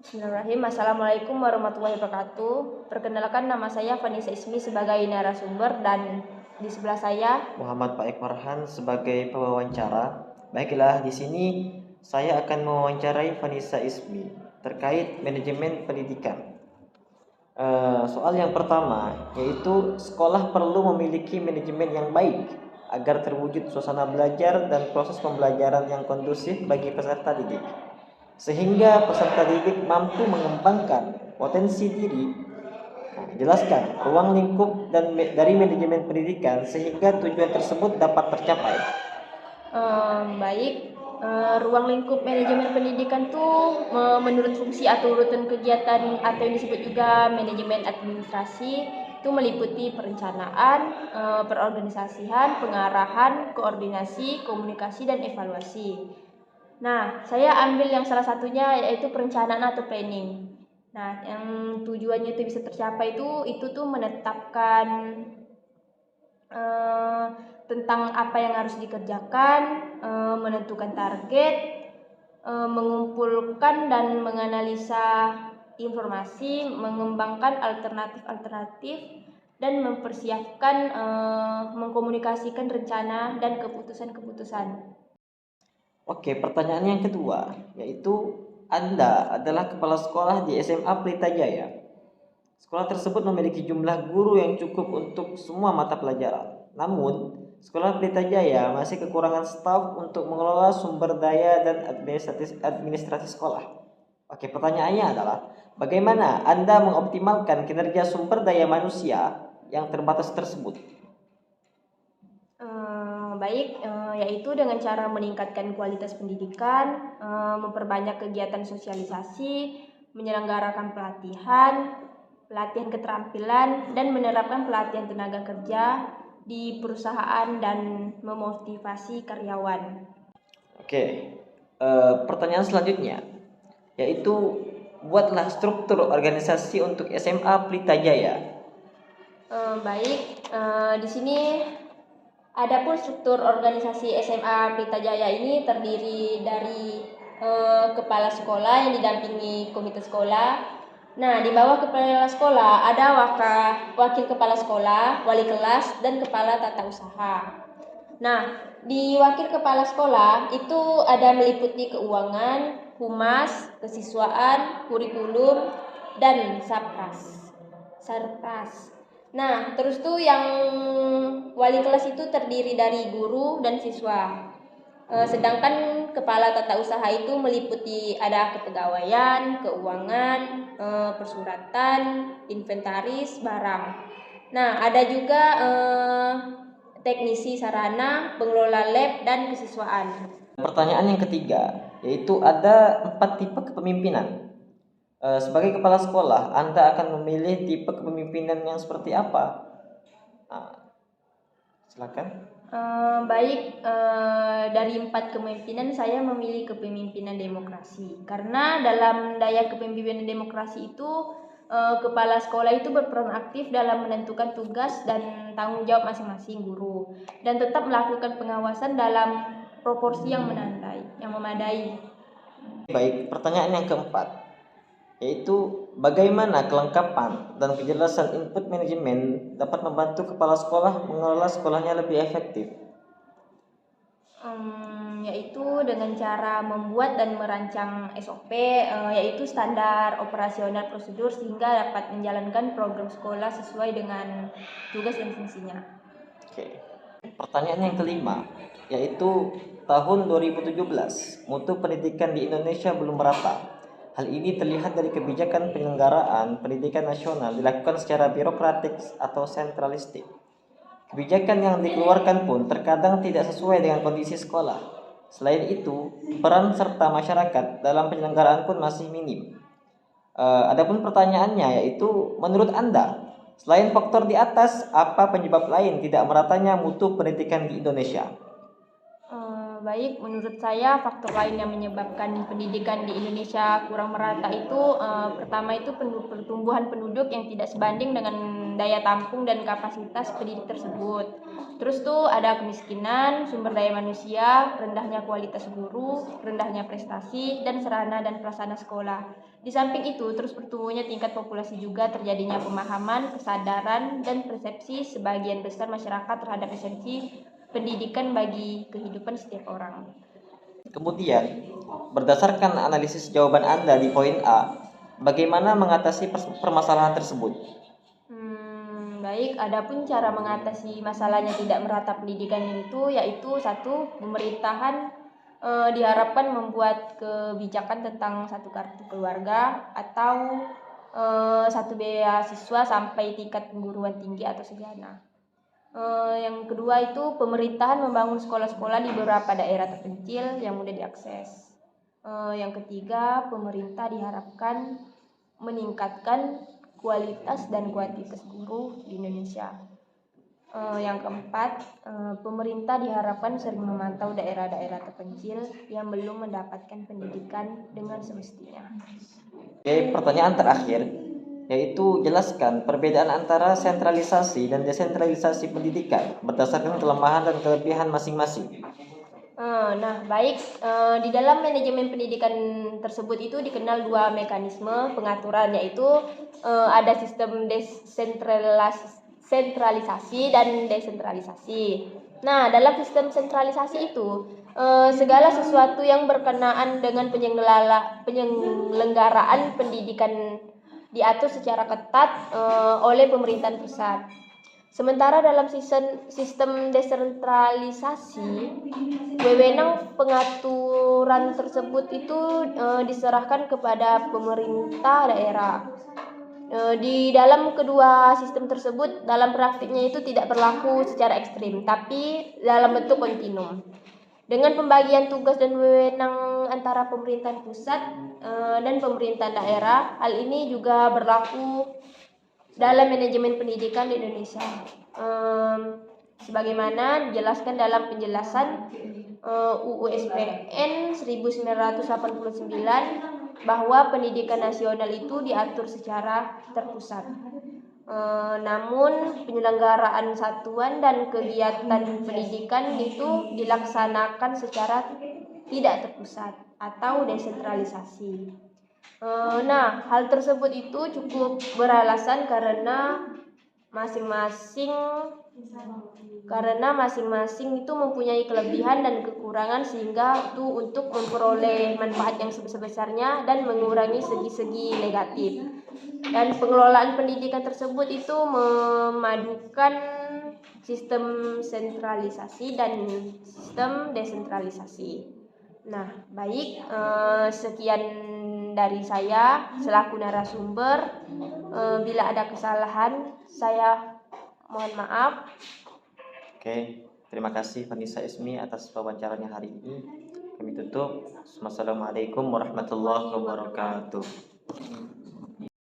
Bismillahirrahmanirrahim. Assalamualaikum warahmatullahi wabarakatuh. Perkenalkan, nama saya Vanessa Ismi sebagai narasumber dan di sebelah saya Muhammad Pak Ekmarhan sebagai pewawancara. Baiklah, di sini saya akan mewawancarai Vanessa Ismi terkait manajemen pendidikan. Soal yang pertama yaitu sekolah perlu memiliki manajemen yang baik agar terwujud suasana belajar dan proses pembelajaran yang kondusif bagi peserta didik, sehingga peserta didik mampu mengembangkan potensi diri. Jelaskan ruang lingkup dari manajemen pendidikan sehingga tujuan tersebut dapat tercapai. baik. Ruang lingkup manajemen pendidikan tuh menurut fungsi atau urutan kegiatan atau yang disebut juga manajemen administrasi itu meliputi perencanaan, perorganisasian, pengarahan, koordinasi, komunikasi, dan evaluasi. Nah, saya ambil yang salah satunya yaitu perencanaan atau planning. Nah, yang tujuannya itu bisa tercapai itu tuh menetapkan eh, tentang apa yang harus dikerjakan, menentukan target, mengumpulkan dan menganalisa informasi, mengembangkan alternatif-alternatif, dan mempersiapkan, mengkomunikasikan rencana dan keputusan-keputusan. Oke, pertanyaan yang kedua yaitu Anda adalah kepala sekolah di SMA Pelita Jaya. Sekolah tersebut memiliki jumlah guru yang cukup untuk semua mata pelajaran. Namun, Sekolah Pelita Jaya masih kekurangan staf untuk mengelola sumber daya dan administrasi sekolah. Oke, pertanyaannya adalah bagaimana Anda mengoptimalkan kinerja sumber daya manusia yang terbatas tersebut? Baik, yaitu dengan cara meningkatkan kualitas pendidikan, memperbanyak kegiatan sosialisasi, menyelenggarakan pelatihan keterampilan, dan menerapkan pelatihan tenaga kerja di perusahaan dan memotivasi karyawan. Oke, pertanyaan selanjutnya yaitu buatlah struktur organisasi untuk SMA Pelita Jaya. Baik, di sini adapun struktur organisasi SMA Pelita Jaya ini terdiri dari kepala sekolah yang didampingi komite sekolah. Nah, di bawah kepala sekolah ada wakil kepala sekolah, wali kelas, dan kepala tata usaha. Nah, di wakil kepala sekolah itu ada meliputi keuangan, humas, kesiswaan, kurikulum, dan sarpras. Nah, terus tuh yang wali kelas itu terdiri dari guru dan siswa. Sedangkan kepala tata usaha itu meliputi ada kepegawaian, keuangan, persuratan, inventaris, barang. Nah, ada juga teknisi sarana, pengelola lab, dan kesiswaan. Pertanyaan yang ketiga yaitu ada 4 tipe kepemimpinan. Sebagai kepala sekolah, Anda akan memilih tipe kepemimpinan yang seperti apa? Nah, silakan. Baik, dari 4 kepemimpinan saya memilih kepemimpinan demokrasi karena dalam daya kepemimpinan demokrasi itu kepala sekolah itu berperan aktif dalam menentukan tugas dan tanggung jawab masing-masing guru dan tetap melakukan pengawasan dalam proporsi yang memadai. Baik, pertanyaan yang keempat yaitu bagaimana kelengkapan dan kejelasan input manajemen dapat membantu kepala sekolah mengelola sekolahnya lebih efektif. Yaitu dengan cara membuat dan merancang SOP, yaitu standar operasional prosedur sehingga dapat menjalankan program sekolah sesuai dengan tugas dan fungsinya. Oke. Pertanyaan yang kelima yaitu tahun 2017 mutu pendidikan di Indonesia belum merata. Hal ini terlihat dari kebijakan penyelenggaraan pendidikan nasional dilakukan secara birokratik atau sentralistik. Kebijakan yang dikeluarkan pun terkadang tidak sesuai dengan kondisi sekolah. Selain itu, peran serta masyarakat dalam penyelenggaraan pun masih minim. Adapun pertanyaannya yaitu, menurut Anda, selain faktor di atas, apa penyebab lain tidak meratanya mutu pendidikan di Indonesia? Baik, menurut saya faktor lain yang menyebabkan pendidikan di Indonesia kurang merata itu pertama itu pertumbuhan penduduk yang tidak sebanding dengan daya tampung dan kapasitas pendidik tersebut. Terus tuh ada kemiskinan, sumber daya manusia, rendahnya kualitas guru, rendahnya prestasi, dan sarana dan prasarana sekolah. Di samping itu, terus bertumbuhnya tingkat populasi juga terjadinya pemahaman, kesadaran, dan persepsi sebagian besar masyarakat terhadap esensi pendidikan bagi kehidupan setiap orang. Kemudian, berdasarkan analisis jawaban Anda di poin A, bagaimana mengatasi permasalahan tersebut? Baik, adapun cara mengatasi masalahnya tidak merata pendidikan itu yaitu satu, pemerintahan diharapkan membuat kebijakan tentang satu kartu keluarga atau satu beasiswa sampai tingkat perguruan tinggi atau sarjana. Yang kedua itu pemerintahan membangun sekolah-sekolah di beberapa daerah terpencil yang mudah diakses. Yang ketiga, pemerintah diharapkan meningkatkan kualitas dan kuantitas guru di Indonesia. Yang keempat, pemerintah diharapkan sering memantau daerah-daerah terpencil yang belum mendapatkan pendidikan dengan semestinya. Oke, pertanyaan terakhir, yaitu jelaskan perbedaan antara sentralisasi dan desentralisasi pendidikan berdasarkan kelemahan dan kelebihan masing-masing. Nah, baik, di dalam manajemen pendidikan tersebut itu dikenal dua mekanisme pengaturan, yaitu ada sistem sentralisasi dan desentralisasi. Nah, dalam sistem sentralisasi itu segala sesuatu yang berkenaan dengan penyelenggaraan pendidikan diatur secara ketat oleh pemerintahan pusat. Sementara dalam sistem desentralisasi, wewenang pengaturan tersebut itu diserahkan kepada pemerintah daerah. Di dalam kedua sistem tersebut, dalam praktiknya itu tidak berlaku secara ekstrim, tapi dalam bentuk kontinum. Dengan pembagian tugas dan wewenang antara pemerintahan pusat dan pemerintahan daerah, hal ini juga berlaku dalam manajemen pendidikan di Indonesia. Sebagaimana dijelaskan dalam penjelasan UU SPN 1989 bahwa pendidikan nasional itu diatur secara terpusat. Namun penyelenggaraan satuan dan kegiatan pendidikan itu dilaksanakan secara tidak terpusat atau desentralisasi. Nah, hal tersebut itu cukup beralasan karena masing-masing itu mempunyai kelebihan dan kekurangan sehingga itu untuk memperoleh manfaat yang sebesar-besarnya dan mengurangi segi-segi negatif. Dan pengelolaan pendidikan tersebut itu memadukan sistem sentralisasi dan sistem desentralisasi. Nah, baik, sekian dari saya selaku narasumber. Bila ada kesalahan, saya mohon maaf. Oke, terima kasih Vanessa Ismi atas wawancaranya hari ini. Kami tutup. Wassalamualaikum warahmatullahi wabarakatuh.